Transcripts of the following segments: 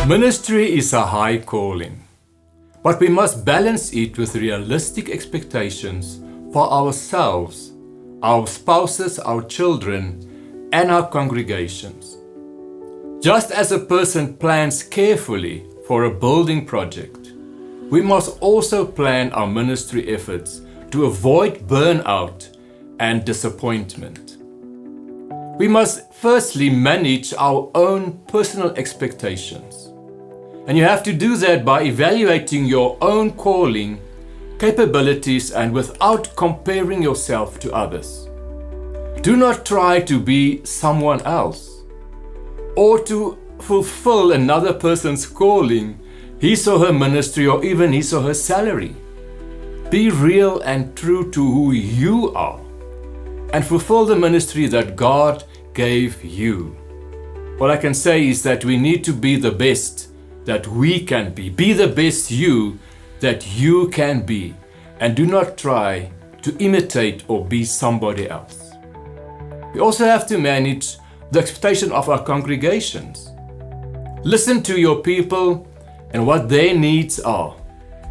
Ministry is a high calling, but we must balance it with realistic expectations for ourselves, our spouses, our children, and our congregations. Just as a person plans carefully for a building project, we must also plan our ministry efforts to avoid burnout and disappointment. We must firstly manage our own personal expectations. And you have to do that by evaluating your own calling, capabilities, and without comparing yourself to others. Do not try to be someone else or to fulfill another person's calling, his or her ministry, or even his or her salary. Be real and true to who you are and fulfill the ministry that God gave you. What I can say is that we need to be the best that we can be. Be the best you that you can be, and do not try to imitate or be somebody else. We also have to manage the expectation of our congregations. Listen to your people and what their needs are,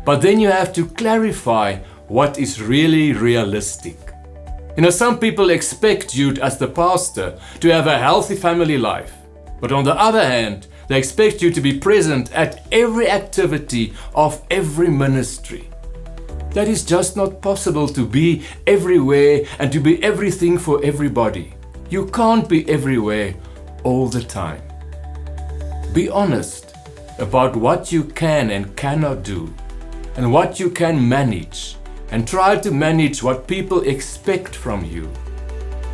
but then you have to clarify what is really realistic. Some people expect you as the pastor to have a healthy family life, but on the other hand, they expect you to be present at every activity of every ministry. That is just not possible, to be everywhere and to be everything for everybody. You can't be everywhere all the time. Be honest about what you can and cannot do and what you can manage, and try to manage what people expect from you.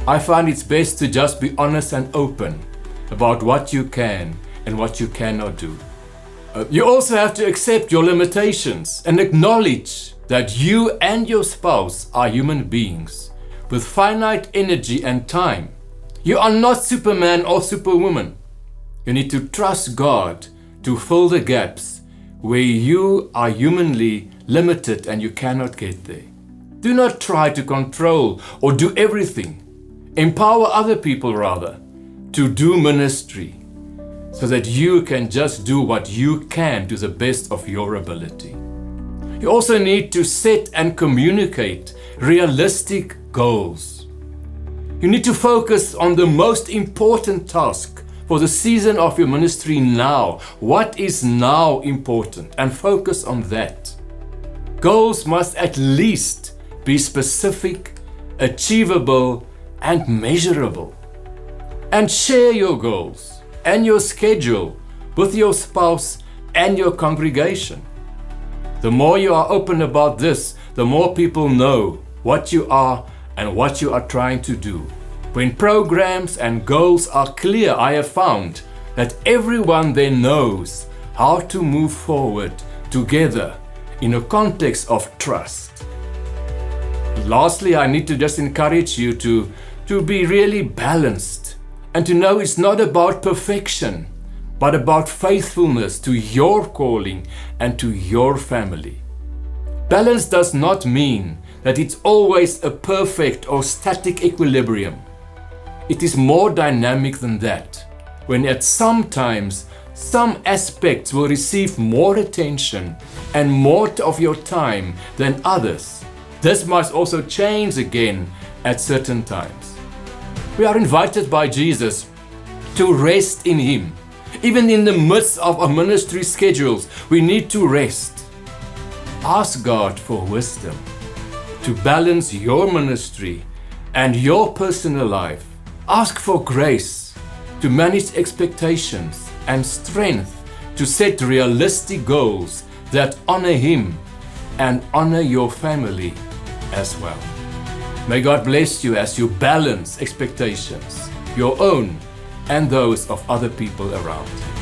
I find it's best to just be honest and open about what you can and what you cannot do. You also have to accept your limitations and acknowledge that you and your spouse are human beings with finite energy and time. You are not Superman or Superwoman. You need to trust God to fill the gaps where you are humanly limited and you cannot get there. Do not try to control or do everything. Empower other people rather to do ministry, so that you can just do what you can to the best of your ability. You also need to set and communicate realistic goals. You need to focus on the most important task for the season of your ministry now. What is now important? And focus on that. Goals must at least be specific, achievable, and measurable. And share your goals and your schedule with your spouse and your congregation. The more you are open about this, the more people know what you are and what you are trying to do. When programs and goals are clear, I have found that everyone then knows how to move forward together in a context of trust. Lastly, I need to just encourage you to be really balanced and to know it's not about perfection, but about faithfulness to your calling and to your family. Balance does not mean that it's always a perfect or static equilibrium. It is more dynamic than that, when at some times some aspects will receive more attention and more of your time than others. This must also change again at certain times. We are invited by Jesus to rest in Him. Even in the midst of our ministry schedules, we need to rest. Ask God for wisdom to balance your ministry and your personal life. Ask for grace to manage expectations and strength to set realistic goals that honor Him and honor your family as well. May God bless you as you balance expectations, your own and those of other people around you.